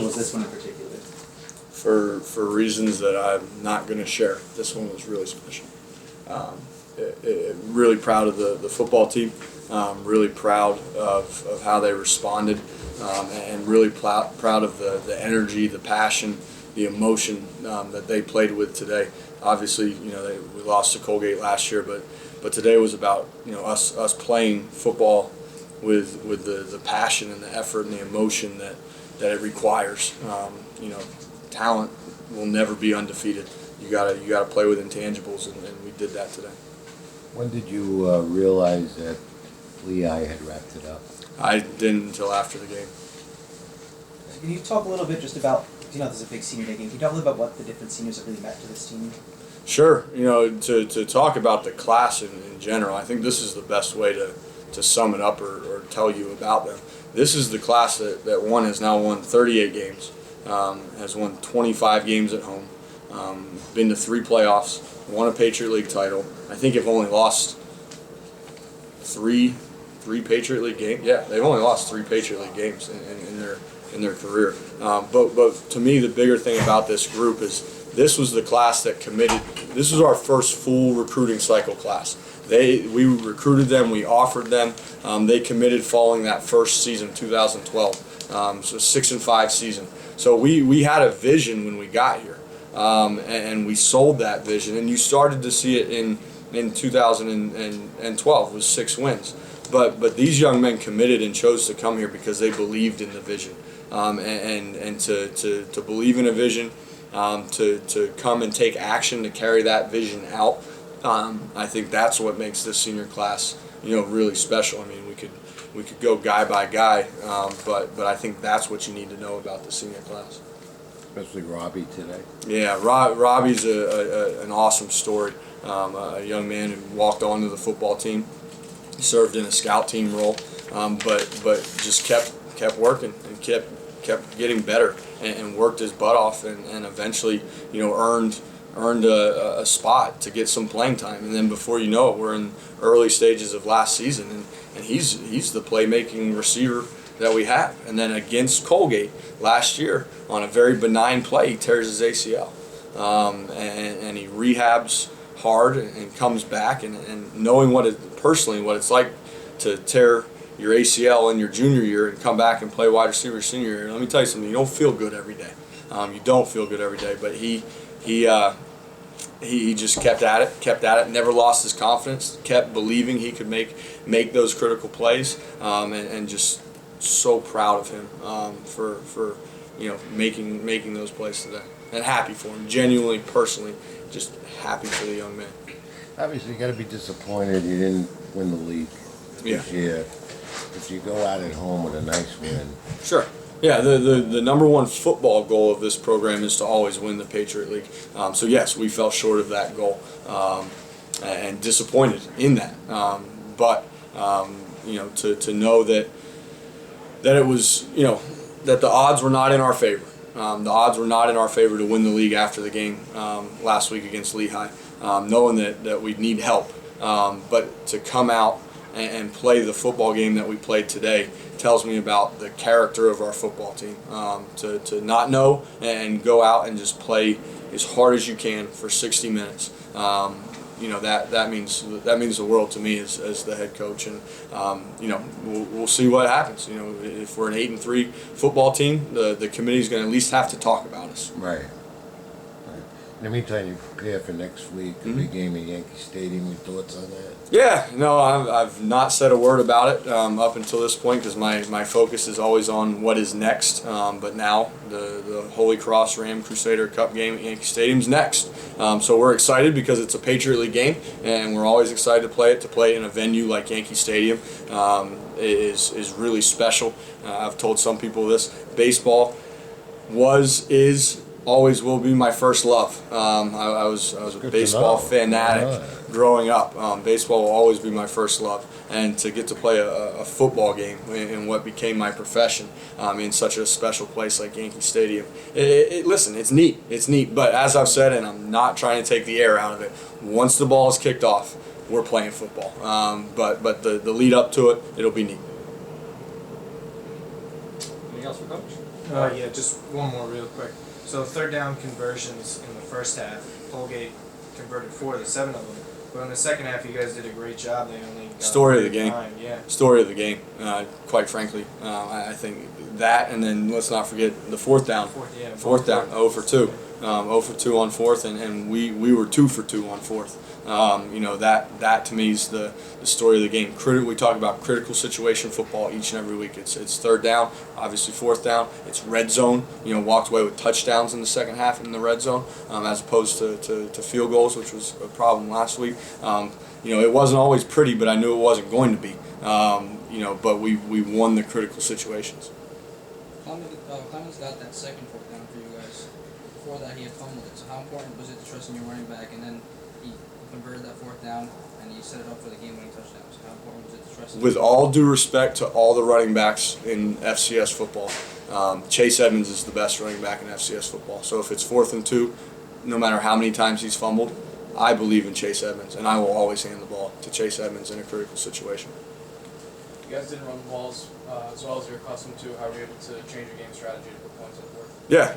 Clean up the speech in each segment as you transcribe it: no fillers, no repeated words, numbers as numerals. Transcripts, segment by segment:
was this one in particular? For reasons that I'm not going to share. This one was really special. Really proud of the football team. Really proud of how they responded, and really proud of the energy, the passion, the emotion that they played with today. Obviously, we lost to Colgate last year, but today was about us playing football with the passion and the effort and the emotion that it requires. Talent will never be undefeated. You gotta play with intangibles, and we did that today. When did you realize that Lehigh had wrapped it up? I didn't until after the game. Can you talk a little bit just about, there's a big senior day game. Can you talk a little bit about what the different seniors have really meant to this team? Sure. To talk about the class in general, I think this is the best way to sum it up or tell you about them. This is the class that has now won 38 games, has won 25 games at home, been to 3 playoffs, won a Patriot League title. I think have only lost three Patriot League games. Yeah, they've only lost 3 Patriot League games in their career. But to me, the bigger thing about this group is this was the class that committed. This was our first full recruiting cycle class. We recruited them, we offered them. They committed following that first season, 2012. So 6-5 season. So we had a vision when we got here, and we sold that vision. And you started to see it in 2012 with 6 wins. But these young men committed and chose to come here because they believed in the vision, and to believe in a vision, to come and take action to carry that vision out. I think that's what makes this senior class, really special. I mean, we could go guy by guy, but I think that's what you need to know about the senior class. Especially Robbie today. Yeah, Robbie's an awesome story. A young man who walked onto the football team. He served in a scout team role, but just kept working and kept getting better and worked his butt off and eventually earned a spot to get some playing time. And then before you know it, we're in early stages of last season, and he's the playmaking receiver that we have. And then against Colgate last year on a very benign play, he tears his ACL, and he rehabs hard and comes back, and knowing personally what it's like to tear your ACL in your junior year and come back and play wide receiver senior year. Let me tell you something, you don't feel good every day. You don't feel good every day, but he just kept at it, never lost his confidence, kept believing he could make those critical plays, and just so proud of him for making those plays today, and happy for him, genuinely, personally, just happy for the young man. Obviously, you got to be disappointed you didn't win the league this year. If you go out at home with a nice win. Sure. Yeah, the number one football goal of this program is to always win the Patriot League. So yes, we fell short of that goal, and disappointed in that. But to know that it was, that the odds were not in our favor. The odds were not in our favor to win the league after the game last week against Lehigh, knowing that we'd need help. But to come out and play the football game that we played today tells me about the character of our football team. To not know and go out and just play as hard as you can for 60 minutes. That means the world to me as the head coach, and we'll see what happens. If we're an 8-3 football team, the committee's going to at least have to talk about us. Right. In the meantime, you prepare for next week, a big game at Yankee Stadium. Your thoughts on that? Yeah, no, I've not said a word about it up until this point because my focus is always on what is next. But now the Holy Cross Ram Crusader Cup game at Yankee Stadium's next. So we're excited because it's a Patriot League game, and we're always excited to play it. To play in a venue like Yankee Stadium is really special. I've told some people this. Baseball is. Always will be my first love. I was a baseball fanatic growing up. Baseball will always be my first love, and to get to play a football game in what became my profession in such a special place like Yankee Stadium. Listen, it's neat. But as I've said, and I'm not trying to take the air out of it, once the ball is kicked off, we're playing football. But the lead up to it, it'll be neat. Anything else for Coach? Yeah, just one more real quick. So third down conversions in the first half, Colgate converted 4 of the 7 of them. But in the second half, you guys did a great job. They only got Story of the game. 9, yeah. Story of the game, quite frankly. I think that, and then let's not forget the fourth down. Fourth down, 0 for 2. 0 for 2 on fourth, and we were 2 for 2 on fourth. That to me is the story of the game. We talk about critical situation football each and every week. It's third down, obviously fourth down. It's red zone. Walked away with touchdowns in the second half in the red zone, as opposed to field goals, which was a problem last week. It wasn't always pretty, but I knew it wasn't going to be. But we won the critical situations. Clemens got that second fourth down for you guys. Before that, he had fumbled it. So how important was it to trust in your running back, and then he converted that fourth down and he set it up for the game-winning touchdown? So how important was it to trust him? With all due respect to all the running backs in FCS football, Chase Edmonds is the best running back in FCS football. So if it's 4th and 2, no matter how many times he's fumbled, I believe in Chase Edmonds, and I will always hand the ball to Chase Edmonds in a critical situation. You guys didn't run the balls as well as you're accustomed to. How were you able to change your game strategy to put points on the board? Yeah,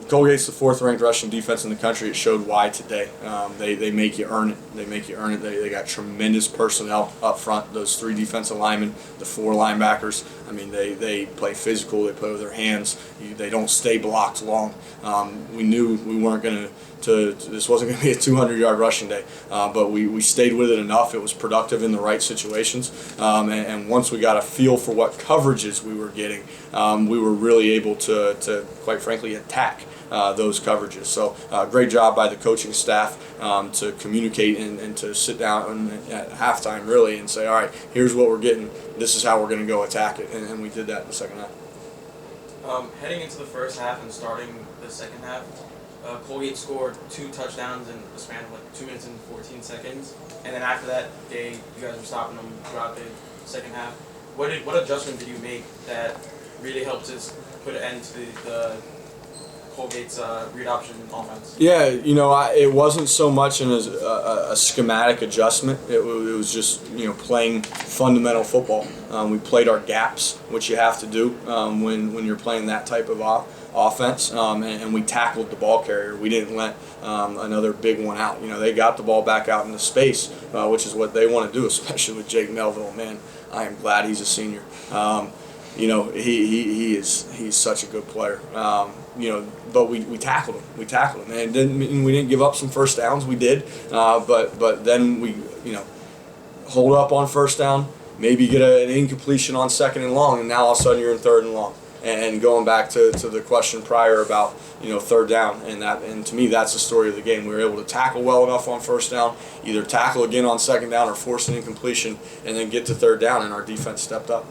Colgate's the 4th-ranked rushing defense in the country. It showed why today. They make you earn it. They got tremendous personnel up front. Those 3 defensive linemen, the 4 linebackers. I mean, they play physical. They play with their hands. They don't stay blocked long. We knew we weren't going this wasn't going to be a 200-yard rushing day, but we stayed with it enough. It was productive in the right situations, and once we got a feel for what coverages we were getting, we were really able to quite frankly, attack those coverages. So great job by the coaching staff to communicate and to sit down at halftime really and say, all right, here's what we're getting. This is how we're going to go attack it, and we did that in the second half. Heading into the first half and starting the second half, Colgate scored 2 touchdowns in the span of like 2 minutes and 14 seconds, and then after that, you guys were stopping them throughout the second half. What adjustment did you make that really helped us put an end to the Colgate's read option offense? Yeah, it wasn't so much a schematic adjustment. It was just playing fundamental football. We played our gaps, which you have to do when you're playing that type of offense, and we tackled the ball carrier. We didn't let another big one out. They got the ball back out into space, which is what they want to do, especially with Jake Melville. Man, I am glad he's a senior. He's such a good player. But we tackled him. We tackled him, and it didn't mean we didn't give up some first downs. We did, but then we hold up on first down, maybe get an incompletion on 2nd and long, and now all of a sudden you're in 3rd and long. And going back to the question prior about 3rd down, and to me that's the story of the game. We were able to tackle well enough on first down, either tackle again on 2nd down or force an incompletion, and then get to 3rd down, and our defense stepped up.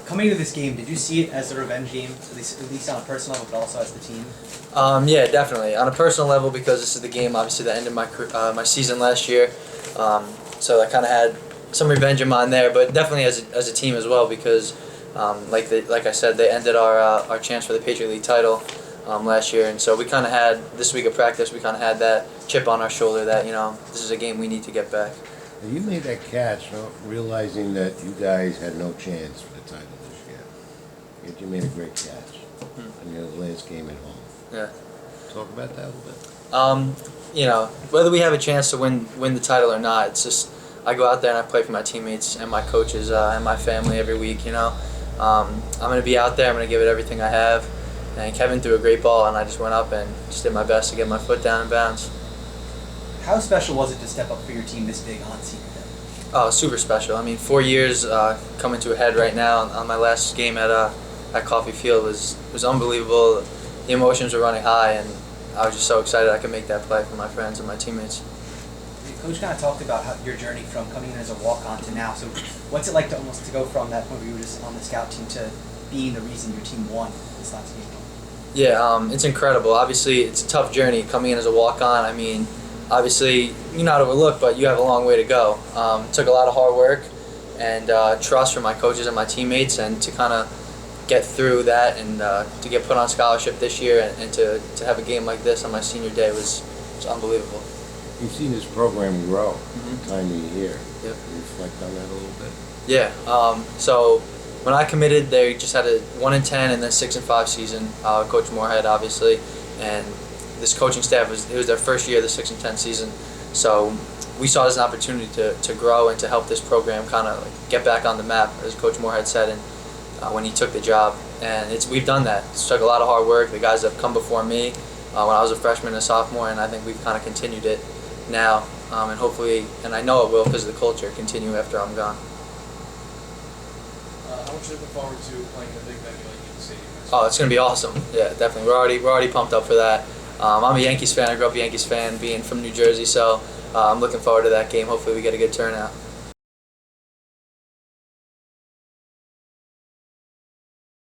Coming into this game, did you see it as a revenge game, at least on a personal level, but also as the team? Yeah, definitely. On a personal level, because this is the game, obviously, that ended my season last year. So I kind of had some revenge in mind there, but definitely as a team as well, because like I said, they ended our chance for the Patriot League title last year, and so we kind of had this week of practice. We kind of had that chip on our shoulder that this is a game we need to get back. And you made that catch, realizing that you guys had no chance for the title this year. Yet you made a great catch in your last game at home. Yeah. Talk about that a little bit. Whether we have a chance to win the title or not, it's just I go out there and I play for my teammates and my coaches and my family every week. I'm going to be out there. I'm going to give it everything I have. And Kevin threw a great ball, and I just went up and just did my best to get my foot down in bounds. How special was it to step up for your team this big on senior day? Oh, super special. I mean, 4 years coming to a head right now on my last game at Coffey Field was unbelievable. The emotions were running high, and I was just so excited I could make that play for my friends and my teammates. Coach kind of talked about your journey from coming in as a walk-on to now. So what's it like to go from that point where you were just on the scout team to being the reason your team won this last game? Yeah, it's incredible. Obviously, it's a tough journey coming in as a walk-on. I mean, obviously, you're not overlooked, but you have a long way to go. It took a lot of hard work and trust from my coaches and my teammates, and to kind of get through that and to get put on scholarship this year and to have a game like this on my senior day was unbelievable. You've seen this program grow time of year. Yep. Can you reflect on that a little bit? Yeah. So when I committed, they just had a 1-10 and then 6-5 season. Coach Moorhead, obviously, and this coaching staff it was their first year of the 6-10 season. So we saw it as an opportunity to grow and to help this program kind of like get back on the map, as Coach Moorhead said, and when he took the job. And we've done that. It took a lot of hard work. The guys that have come before me when I was a freshman and a sophomore, and I think we've kind of continued it now, and hopefully, and I know it will because of the culture, continue after I'm gone. How much are you looking forward to playing in a big venue like Yankee Stadium? Oh, it's gonna be awesome. Yeah, definitely. We're already pumped up for that. I'm a Yankees fan. I grew up a Yankees fan, being from New Jersey, so I'm looking forward to that game. Hopefully, we get a good turnout.